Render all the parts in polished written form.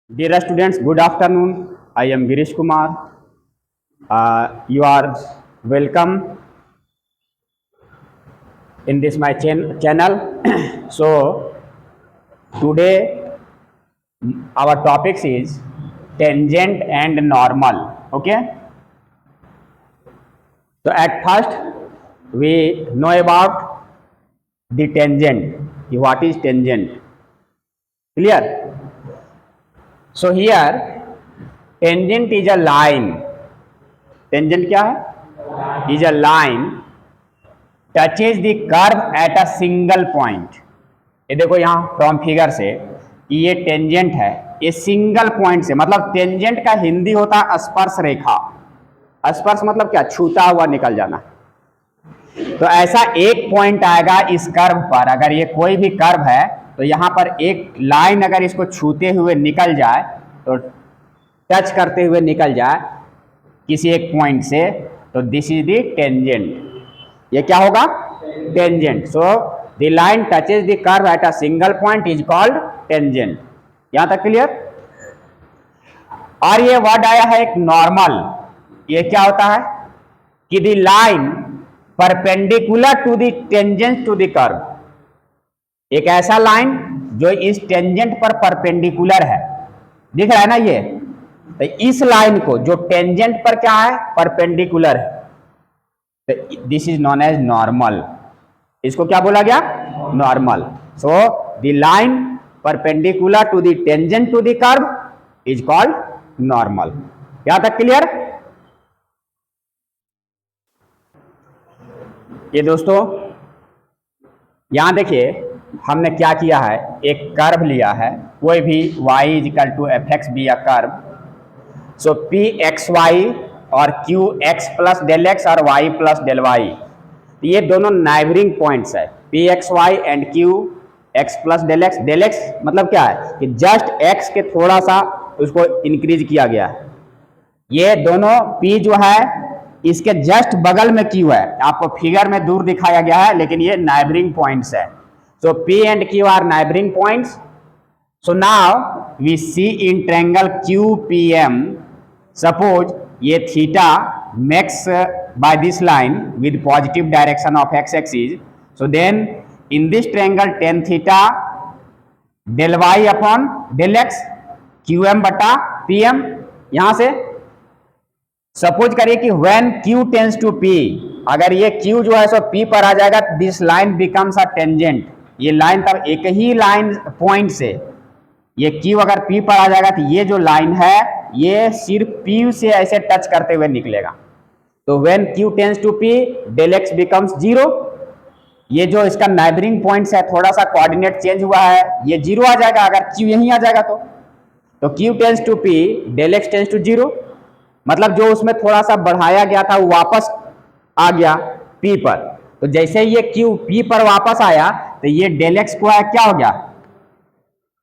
Dear students, good afternoon. I am Girish Kumar. You are welcome in this my channel. So today our topics is tangent and normal. Okay. So at first we know about the tangent. What is tangent? Clear? So here tangent is a line. Tangent क्या है? Is a line touches the curve at a single point. ये देखो यहाँ from figure से कि ये tangent है, ये सिंगल पॉइंट से, मतलब टेंजेंट का हिंदी होता है स्पर्श रेखा। स्पर्श मतलब क्या? छूता हुआ निकल जाना। तो ऐसा एक पॉइंट आएगा इस कर्व पर, अगर ये कोई भी कर्व है तो यहाँ पर एक लाइन अगर इसको छूते हुए निकल जाए, तो टच करते हुए निकल जाए किसी एक पॉइंट से, तो दिस इज द टेंजेंट। ये क्या होगा? Tangent. So the line touches the curve at a single point is called tangent. यहां तक क्लियर? और ये वर्ड आया है एक नॉर्मल। ये क्या होता है कि the line perpendicular to the tangent to the curve. एक ऐसा लाइन जो इस टेंजेंट पर परपेंडिकुलर है, दिख रहा है ना ये? तो इस लाइन को जो टेंजेंट पर क्या है? परपेंडिकुलर है, तो this is known as normal. इसको क्या बोला गया? Normal. So the line perpendicular to the tangent to the curve is called normal. यहां तक क्लियर? ये दोस्तों यहां देखिए हमने क्या किया है, एक कर्व लिया है, कोई भी y equal to F X B या curve. So P X Y और Q X plus del X और वाई प्लस डेल वाई, ये दोनों नाइबरिंग पॉइंट्स है, P X Y and Q X plus del X. Del X मतलब क्या है कि जस्ट एक्स के थोड़ा सा उसको इंक्रीज किया गया है। ये दोनों पी जो है इसके जस्ट बगल में क्यू है, आपको फिगर में दूर दिखाया गया है, लेकिन ये नाइबरिंग पॉइंट्स है। So P and Q are neighbouring points. So now we see in triangle QPM, suppose ये theta makes by this line with positive direction of x-axis, so then in this triangle tan theta del y upon del x qm बटा pm। यहां से suppose करिए कि when q tends to p, अगर ये q जो है सो p पर आ जाएगा, this line becomes a tangent. ये लाइन तब एक ही लाइन पॉइंट से, ये q अगर p पर आ जाएगा तो ये जो लाइन है ये सिर्फ p से ऐसे टच करते हुए निकलेगा। तो when q tends to p del x becomes 0। ये जो इसका नाइबरिंग पॉइंट्स है, थोड़ा सा कोऑर्डिनेट चेंज हुआ है, ये 0 आ जाएगा अगर q यहीं आ जाएगा तो q tends to p del x tends to 0, मतलब जो उसमें थोड़ा सा बढ़ाया गया था वो वापस आ गया p पर। तो जैसे ये q p पर वापस आया तो ये del x को क्या हो गया?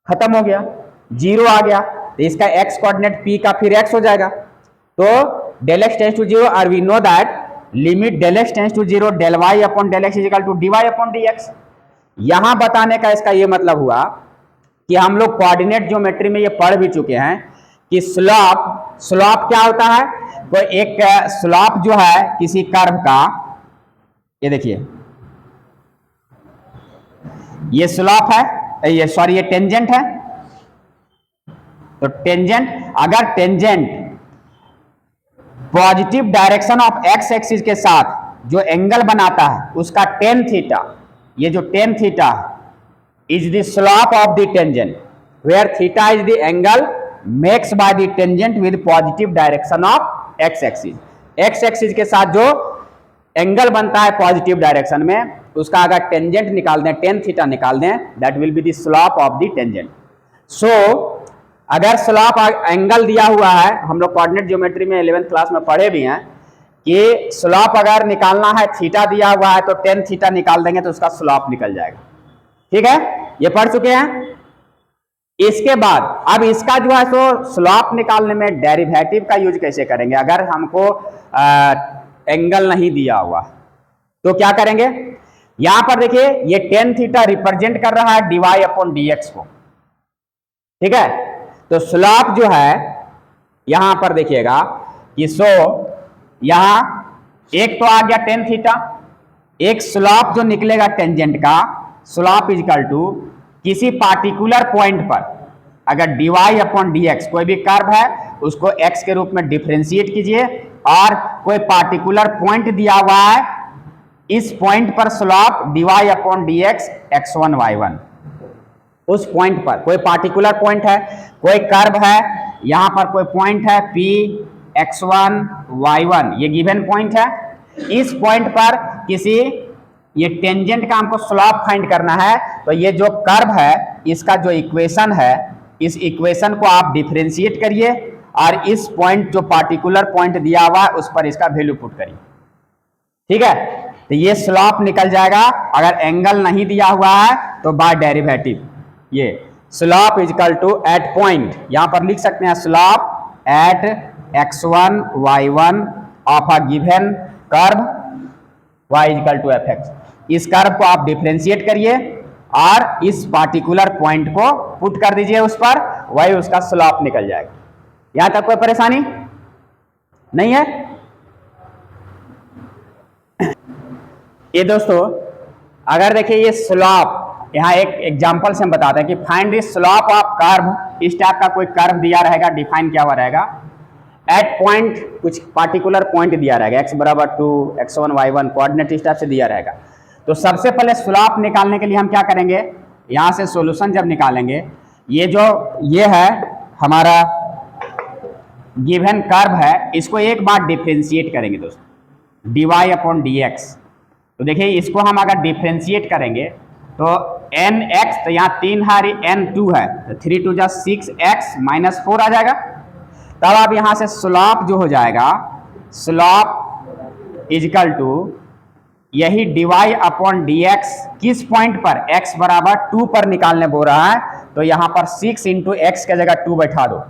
खत्म हो गया, 0 आ गया, तो इसका x कोऑर्डिनेट p का फिर x हो जाएगा। तो del x टेंस टू 0 और we know that limit del x tends to 0 del y upon del x equal to dy upon dx। यहां बताने का इसका ये मतलब हुआ कि हम लोग कोऑर्डिनेट ज्योमेट्री में ये पढ़ भी चुके हैं कि स्लॉप क्या होता है। कोई एक स्लॉप जो है किसी कर्व का, ये देखिए ये स्लॉप है, ये सॉरी ये टेंजेंट है। तो टेंजेंट, अगर tangent positive direction of X axis के साथ जो एंगल बनाता है उसका टेन थीटा, ये जो tan theta is the slope of the tangent, where theta is the angle makes by the tangent with positive direction of X axis. X axis के साथ जो एंगल बनता है पॉजिटिव डायरेक्शन में, उसका अगर टेंजेंट निकाल दें, टेन थीटा निकाल दें, that will be the slope of the tangent. So अगर स्लॉप एंगल दिया हुआ है, हम लोग कोऑर्डिनेट ज्योमेट्री में 11th क्लास में पढ़े भी हैं कि स्लॉप अगर निकालना है, थीटा दिया हुआ है तो टेन थीटा निकाल देंगे तो उसका स्लॉप निकल जाएगा। ठीक है, ये पढ़ चुके हैं। इसके बाद अब इसका जो है सो स्लॉप निकालने में डेरिवेटिव का यूज कैसे करेंगे। अगर हमको एंगल नहीं दिया हुआ तो क्या करेंगे? यहां पर देखिए ये टेन थीटा रिप्रेजेंट कर रहा है dy अपॉन dx को, ठीक है। तो स्लॉप जो है यहां पर देखिएगा कि यहां एक तो आ गया टेन थीटा, एक स्लॉप जो निकलेगा टेंजेंट का, स्लॉप इजकल टू किसी पार्टिकुलर पॉइंट पर अगर dy अपॉन dx कोई भी कर्व है उसको x के रूप में डिफरेंशिएट कीजिए और कोई पार्टिकुलर पॉइंट दिया हुआ है, इस पॉइंट पर slope dy upon dx x1 y1, उस पॉइंट पर कोई पार्टिकुलर पॉइंट है, कोई कर्व है, यहां पर कोई पॉइंट है p x1 y1, ये गिवन पॉइंट है। इस पॉइंट पर किसी ये टेंजेंट का हमको स्लॉप फाइंड करना है, तो ये जो कर्व है इसका जो इक्वेशन है, इस इक्वेशन को आप डिफरेंशिएट करिए और इस पॉइंट जो पार्टिकुलर पॉइंट दिया हुआ है उस पर इसका वैल्यू पुट करिए। ठीक है, तो ये स्लॉप निकल जाएगा। अगर एंगल नहीं दिया हुआ है तो बाय डेरिवेटिव ये slope equal to at point, यहां पर लिख सकते हैं slope at x1 y1 of a given curve y equal to fx। इस कर्व को आप डिफरेंशिएट करिए और इस पार्टिकुलर पॉइंट को पुट कर दीजिए उस पर, वही उसका स्लॉप निकल जाएगा। यहां तक कोई परेशानी नहीं है? ये दोस्तों अगर देखिए ये स्लॉप, यहां एक एग्जांपल से हम बताते हैं कि find the slope of curve, इस टाइप का कोई कर्व दिया रहेगा, डिफाइन किया हुआ रहेगा, एट पॉइंट कुछ पार्टिकुलर पॉइंट दिया रहेगा x बराबर 2 x1 y1 कोऑर्डिनेट इस टाइप से दिया रहेगा। तो सबसे पहले स्लॉप निकालने के लिए हम क्या करेंगे, यहां से सॉल्यूशन जब निकालेंगे, ये है हमारा गिवन कर्व है, इसको एक बार डिफरेंशिएट करेंगे दोस्तों dy अपॉन dx। तो देखिए इसको हम अगर डिफरेंशिएट करेंगे तो nx, तो यहाँ 3 है n2 है, तो 3 2 जा 6x माइनस 4 आ जाएगा। तब अब यहां से स्लॉप जो हो जाएगा, स्लॉप इजकल टू यही dy अपॉन dx किस पॉइंट पर, x बराबर 2 पर निकालने बोल रहा है, तो यहां पर 6 इंटू एक्स के जगह 2 बैठा दो,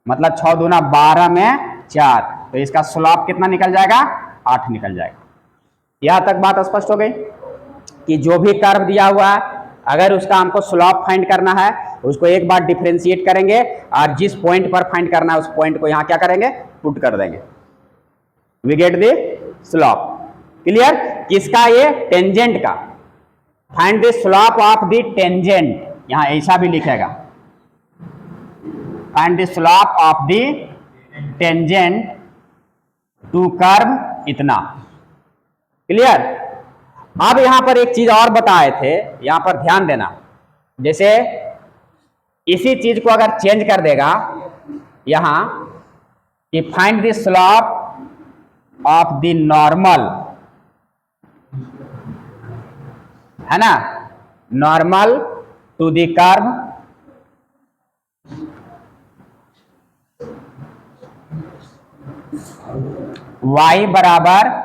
मतलब 6 दूना 12 में 4, तो इसका स्लॉप कितना निकल जाएगा, 8 निकल जाएगा। यहां तक बात स्पष्ट हो गई कि जो भी कर्व दिया हुआ है अगर उसका हमको स्लॉप फाइंड करना है उसको एक बार डिफरेंशिएट करेंगे और जिस पॉइंट पर फाइंड करना है उस पॉइंट को यहां क्या करेंगे, पुट कर देंगे, we get the slope. Clear? किसका, ये टेंजेंट का। Find the slope of the tangent, यहां ऐसा भी लिखेगा, find the slope of the tangent to curve इतना। क्लियर? अब यहां पर एक चीज और बताए थे, यहां पर ध्यान देना, जैसे इसी चीज को अगर चेंज कर देगा यहां कि find the slope of the normal, है ना, normal to the curve y बराबर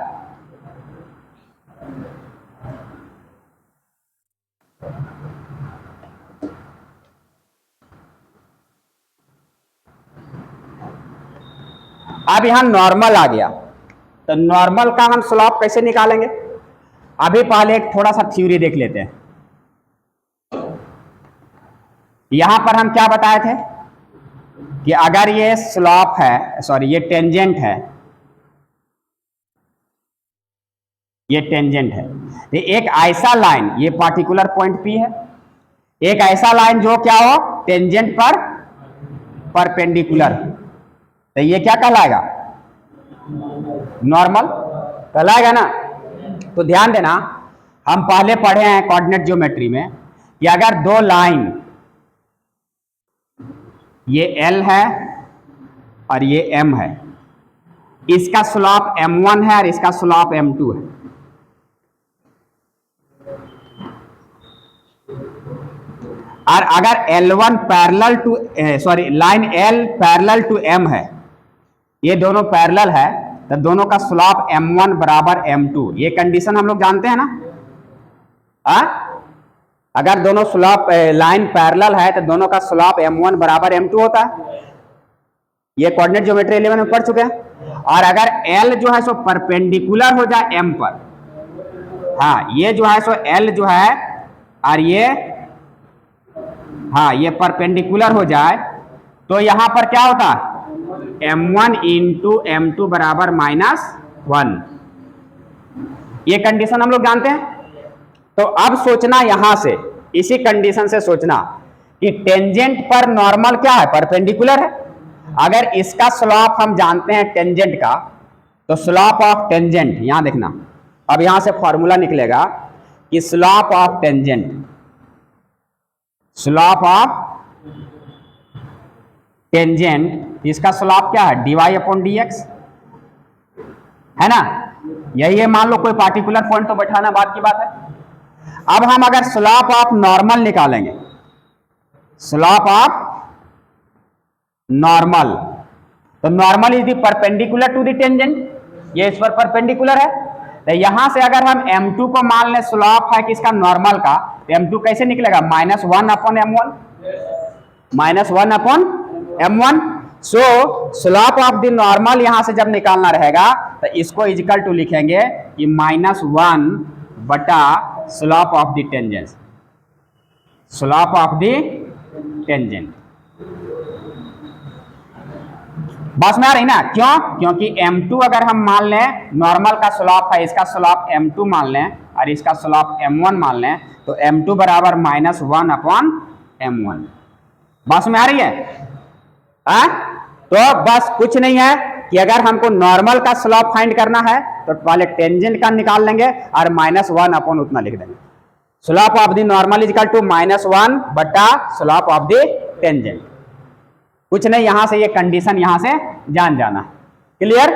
अब यहां नॉर्मल आ गया, तो नॉर्मल का हम स्लॉप कैसे निकालेंगे, अभी पहले एक थोड़ा सा थ्योरी देख लेते हैं। यहां पर हम क्या बताए थे कि अगर ये स्लॉप है, सॉरी ये टेंजेंट है, ये टेंजेंट है, तो एक ऐसा लाइन, ये पार्टिकुलर पॉइंट P है, एक ऐसा लाइन जो क्या हो, टेंजेंट पर परपेंडिकुलर, तो ये क्या कहलाएगा, नॉर्मल कहलाएगा ना। तो ध्यान देना, हम पहले पढ़े हैं कोऑर्डिनेट ज्योमेट्री में कि अगर दो लाइन, ये L है और ये M है, इसका स्लॉप M1 है और इसका स्लॉप M2 है, और अगर L1 parallel to, sorry line L parallel to M है, ये दोनों पैरेलल है, तो दोनों का स्लॉप M1 बराबर M2, ये कंडीशन हम लोग जानते हैं ना। अगर दोनों स्लॉप लाइन पैरेलल है तो दोनों का स्लॉप M1 बराबर M2 होता है, ये कोऑर्डिनेट ज्योमेट्री 11 में पढ़ चुके हैं। और अगर L जो है सो परपेंडिकुलर हो जाए M पर, हाँ ये जो है सो L जो है और ये, हाँ ये परपेंडिकुलर हो जाए, तो यहां पर क्या होता है m1 इंटू m2 बराबर -1। ये कंडीशन हम लोग जानते हैं। तो अब सोचना यहां से, इसी कंडीशन से सोचना कि टेंजेंट पर नॉर्मल क्या है, परपेंडिकुलर है। अगर इसका स्लॉप हम जानते हैं टेंजेंट का, तो स्लॉप ऑफ टेंजेंट यहां देखना, अब यहां से फॉर्मूला निकलेगा कि slope of tangent, slope of tangent, इसका स्लॉप क्या है, dy अपॉन dx है ना। यही है, मान लो कोई पार्टिकुलर पॉइंट तो बैठाना बात की बात है। अब हम अगर स्लॉप ऑफ नॉर्मल निकालेंगे, स्लॉप ऑफ नॉर्मल, तो normal is the perpendicular to the tangent, ये इस पर परपेंडिकुलर है। तो यहां से अगर हम m2 को मान लें स्लॉप है किसका, नॉर्मल का, तो m2 कैसे निकलेगा, -1 upon m1, -1 upon m1। So slope of the normal यहां से जब निकालना रहेगा तो इसको इजिकल टू लिखेंगे कि -1 बटा slope of the tangent, slope of the tangent. बस में आ रही ना, क्यों, क्योंकि m2 अगर हम मान लें नॉर्मल का स्लॉप है, इसका स्लॉप m2 मान लें और इसका स्लॉप m1 मान लें, तो m2 बराबर -1 अपॉन m1। बस में आ रही है। तो बस कुछ नहीं है कि अगर हमको नॉर्मल का स्लॉप फाइंड करना है तो पहले टेंजेंट का निकाल लेंगे और -1 अपॉन उतना लिख देंगे। Slope of the normal equal to -1 बटा स्लॉप ऑफ द टेंजेंट। कुछ नहीं, यहां से ये कंडीशन यहां से जान जाना, क्लियर।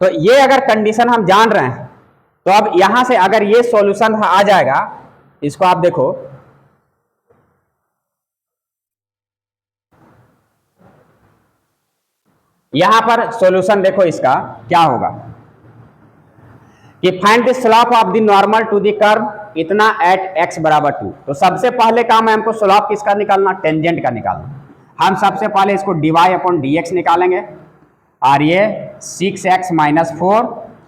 तो ये अगर कंडीशन हम जान रहे हैं तो अब यहां से अगर ये सॉल्यूशन आ जाएगा, इसको आप देखो, यहां पर सॉल्यूशन देखो इसका क्या होगा कि find the slope of the normal to the curve इतना एट x बराबर 2। तो सबसे पहले काम है हमको स्लॉप किसका निकालना, टेंजेंट का निकालना। हम सबसे पहले इसको dy अपॉन dx निकालेंगे और ये 6x - 4,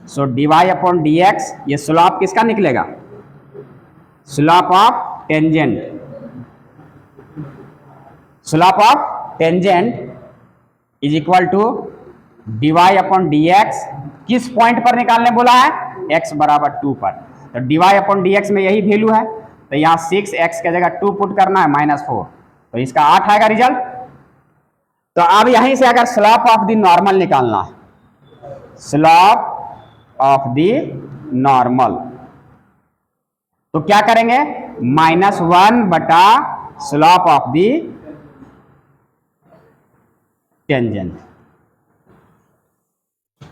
so dy upon dx, ये स्लॉप किसका निकलेगा, slope of tangent, slope of tangent is equal to dy upon dx, किस पॉइंट पर निकालने बोला है, x बराबर 2 पर। तो dy अपॉन dx में यही वैल्यू है, तो यहाँ 6x की जगह 2 पुट करना है -4, तो इसका 8 आएगा रिजल्ट। तो अब यहीं से अगर स्लॉप ऑफ द नॉर्मल निकालना है, स्लॉप ऑफ द नॉर्मल, तो क्या करेंगे, -1 बटा स्लॉप ऑफ द टेंजेंट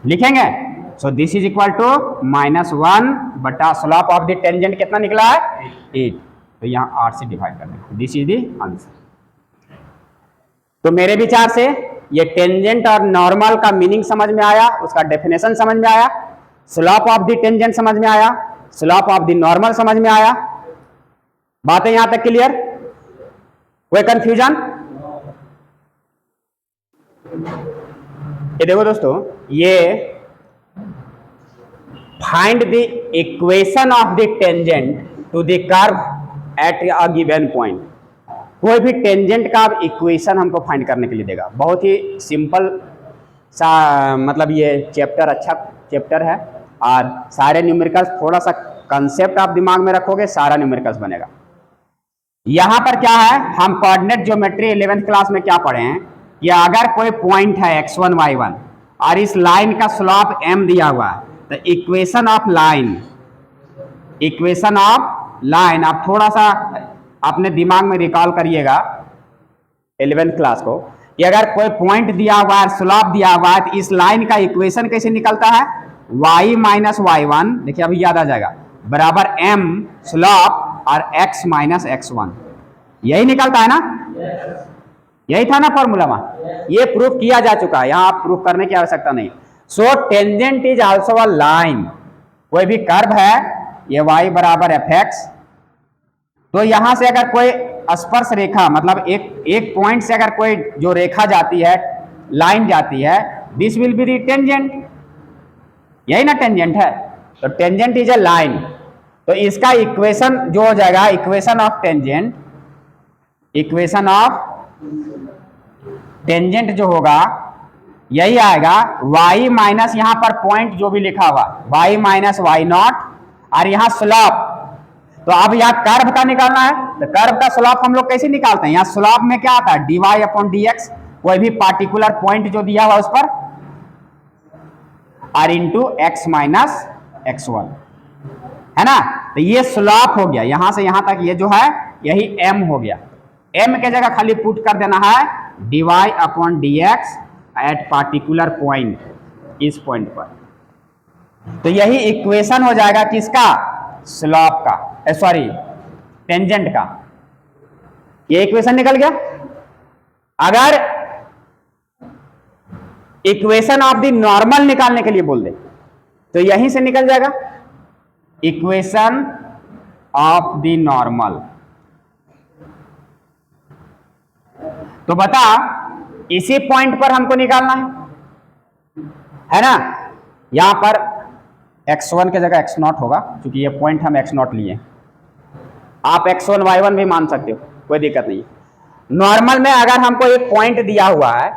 लिखेंगे। So this is equal to -1 बटा स्लॉप ऑफ द टेंजेंट कितना निकला है, 8, तो यहां 8 से डिवाइड कर देंगे, दिस इज द आंसर। तो मेरे विचार से ये टेंजेंट और नॉर्मल का मीनिंग समझ में आया, उसका डेफिनेशन समझ में आया, स्लॉप ऑफ द टेंजेंट समझ में आया, स्लॉप ऑफ द नॉर्मल समझ में आया। बातें यहां तक क्लियर, कोई कंफ्यूजन? ये देखो दोस्तों, ये find the equation of the tangent to the curve at a given point. कोई भी टेंजेंट का अब इक्वेशन हमको फाइंड करने के लिए देगा, बहुत ही सिंपल सा, मतलब ये चैप्टर अच्छा चैप्टर है और सारे न्यूमेरिकल्स, थोड़ा सा कंसेप्ट आप दिमाग में रखोगे सारा न्यूमेरिकल्स बनेगा। यहां पर क्या है, हम कोऑर्डिनेट ज्योमेट्री 11th क्लास में क्या पढ़े हैं कि अगर कोई पॉइंट है x1 y1 और इस लाइन का स्लॉप m दिया हुआ है, तो equation of line, equation of line आप थोड़ा सा अपने दिमाग में रिकॉल करिएगा 11th क्लास को, कि अगर कोई पॉइंट दिया हुआ है, स्लॉप दिया हुआ है, तो इस लाइन का इक्वेशन कैसे निकलता है, y - y1, देखिए अभी याद आ जाएगा, बराबर m स्लॉप और x - x1, यही निकलता है ना, यही था ना फॉर्मूला में। ये प्रूफ किया जा चुका है, यहां आप प्रूफ करने की आवश्यकता नहीं। So tangent is also a line, कोई भी कर्व है, ये y बराबर fx, तो यहां से अगर कोई स्पर्श रेखा, मतलब एक पॉइंट से अगर कोई जो रेखा जाती है, लाइन जाती है, this will be the tangent, यही ना टेंजेंट है। तो टेंजेंट इज ए लाइन, तो इसका इक्वेशन जो हो जाएगा, equation of tangent, equation of tangent जो होगा यही आएगा y माइनस यहाँ पर पॉइंट जो भी लिखा हुआ y माइनस वाई नॉट और यहाँ स्लॉप। तो अब यहाँ कर्व का निकालना है, तो कर्व का स्लॉप हम लोग कैसे निकालते हैं? यहाँ स्लॉप में क्या आता है? dy अपॉन dx, कोई भी पार्टिकुलर पॉइंट जो दिया हुआ उस पर और इंटू x माइनस x1 है ना। तो ये स्लॉप हो गया, यहां से यहां तक ये जो है यही m हो गया। m के जगह खाली पुट कर देना है dy upon dx eight particular point, इस पॉइंट पर। तो यही इक्वेशन हो जाएगा किसका? स्लॉप का, सॉरी टेंजेंट का। ये इक्वेशन निकल गया। अगर इक्वेशन ऑफ द नॉर्मल निकालने के लिए बोल दे तो यहीं से निकल जाएगा इक्वेशन ऑफ द नॉर्मल। तो बता, इसी पॉइंट पर हमको निकालना है ना। यहां पर x1 के जगह x0 होगा, क्योंकि ये पॉइंट हम x0 लिए। आप x1 y1 भी मान सकते हो, कोई दिक्कत नहीं। नॉर्मल में अगर हमको एक पॉइंट दिया हुआ है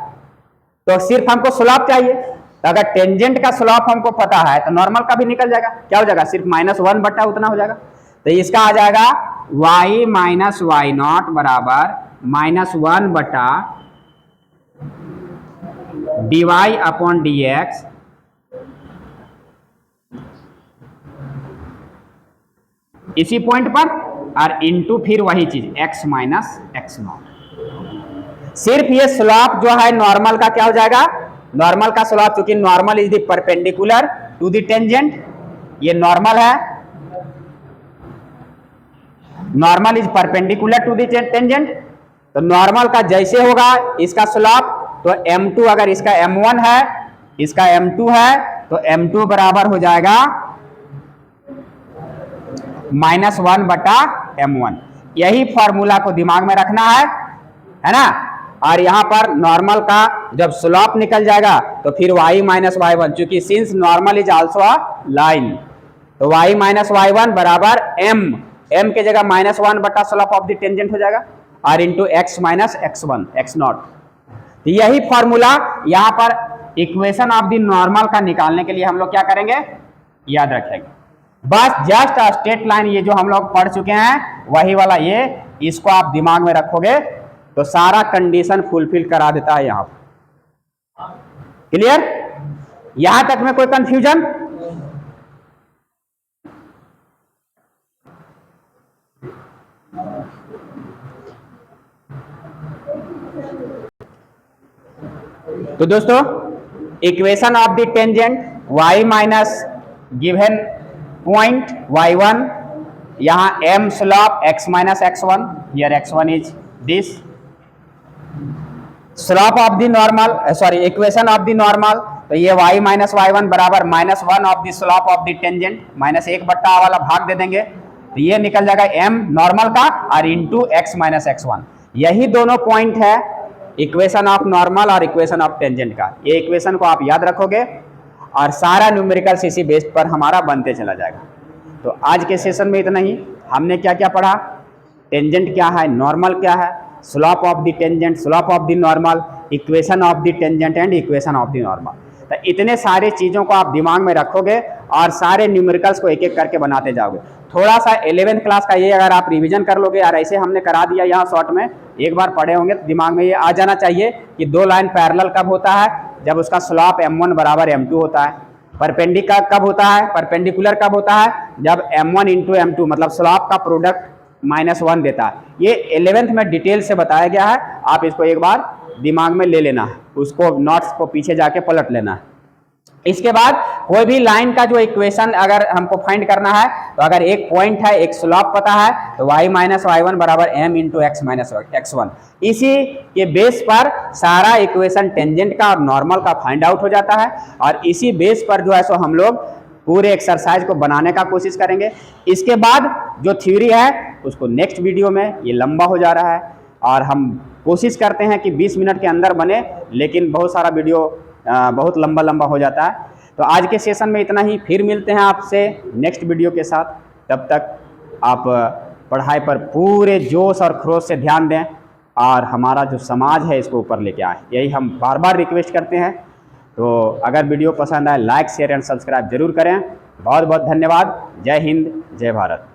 तो सिर्फ हमको स्लॉप चाहिए। तो अगर टेंजेंट का स्लॉप हमको पता है तो नॉर्मल का भी निकल जाएगा। क्या हो जाएगा? सिर्फ -1 बटा उतना हो जाएगा। तो इसका आ जाएगा y माइनस वाई नॉट बराबर -1 बटा dy अपॉन dx इसी पॉइंट पर और इंटू फिर वही चीज x माइनस x0। सिर्फ ये स्लॉप जो है नॉर्मल का क्या हो जाएगा? नॉर्मल का स्लॉप, चूंकि normal is the perpendicular to the tangent, ये नॉर्मल है, normal is perpendicular to the tangent. तो नॉर्मल का जैसे होगा इसका स्लॉप, तो m2 अगर इसका m1 है, इसका m2 है, तो m2 बराबर हो जाएगा -1 बटा m1। यही फॉर्मूला को दिमाग में रखना है ना। और यहां पर नॉर्मल का जब स्लॉप निकल जाएगा तो फिर y माइनस y1, चूंकि since normal is also a line, तो y माइनस y1 बराबर m के जगह -1 बटा स्लॉप ऑफ द टेंजेंट हो जाएगा और into x minus x1 x0। तो यही फॉर्मूला यहां पर इक्वेशन ऑफ द नॉर्मल का निकालने के लिए हम लोग क्या करेंगे? याद रखेंगे। बस जस्ट स्ट्रेट लाइन ये जो हम लोग पढ़ चुके हैं वही वाला, ये इसको आप दिमाग में रखोगे तो सारा कंडीशन फुलफिल करा देता है यहां पर। क्लियर? यहां तक में कोई कंफ्यूजन? तो दोस्तों, equation of the tangent y minus given point y1, यहां m slope x minus x1, here x1 is this slope of the normal, sorry equation of the normal. तो ये y माइनस y1 बराबर -1 of the slope of the tangent, -1 बट्टा वाला भाग दे देंगे तो ये निकल जाएगा m नॉर्मल का और इंटू x माइनस x1। यही दोनों पॉइंट है इक्वेशन ऑफ नॉर्मल और इक्वेशन ऑफ टेंजेंट का। ये इक्वेशन को आप याद रखोगे और सारा न्यूमेरिकल इसी बेस पर हमारा बनते चला जाएगा। तो आज के सेशन में इतना ही। हमने क्या क्या पढ़ा? टेंजेंट क्या है, नॉर्मल क्या है, slope of the tangent, slope of the normal, equation of the tangent and equation of the normal. तो इतने सारे चीज़ों को आप दिमाग में रखोगे और सारे न्यूमेरिकल्स को एक एक करके बनाते जाओगे। थोड़ा सा 11th क्लास का ये अगर आप रिवीजन कर लोगे और ऐसे हमने करा दिया यहाँ शॉर्ट में, एक बार पढ़े होंगे तो दिमाग में ये आ जाना चाहिए कि दो लाइन पैरेलल कब होता है? जब उसका स्लॉप m1 बराबर m2 होता है। परपेंडिकुलर कब होता है? परपेंडिकुलर कब होता है? जब m1 इंटू m2 मतलब स्लॉप का प्रोडक्ट -1 देता है। ये 11th में डिटेल से बताया गया है, आप इसको एक बार दिमाग में ले लेना है, उसको नोट्स को पीछे जाके पलट लेना है। इसके बाद कोई भी लाइन का जो इक्वेशन अगर हमको फाइंड करना है तो अगर एक पॉइंट है, एक स्लॉप पता है, तो y माइनस y1 बराबर m into x minus x1। इसी के बेस पर सारा इक्वेशन टेंजेंट का और नॉर्मल का फाइंड आउट हो जाता है और इसी बेस पर जो है सो हम लोग पूरे एक्सरसाइज को बनाने का कोशिश करेंगे। इसके बाद जो थ्योरी है उसको नेक्स्ट वीडियो में, ये लंबा हो जा रहा है और हम कोशिश करते हैं कि 20 मिनट के अंदर बने, लेकिन बहुत सारा वीडियो बहुत लंबा हो जाता है। तो आज के सेशन में इतना ही, फिर मिलते हैं आपसे नेक्स्ट वीडियो के साथ। तब तक आप पढ़ाई पर पूरे जोश और खरोश से ध्यान दें और हमारा जो समाज है इसको ऊपर लेके आएँ, यही हम बार बार रिक्वेस्ट करते हैं। तो अगर वीडियो पसंद आए लाइक शेयर एंड सब्सक्राइब जरूर करें। बहुत बहुत धन्यवाद। जय हिंद, जय भारत।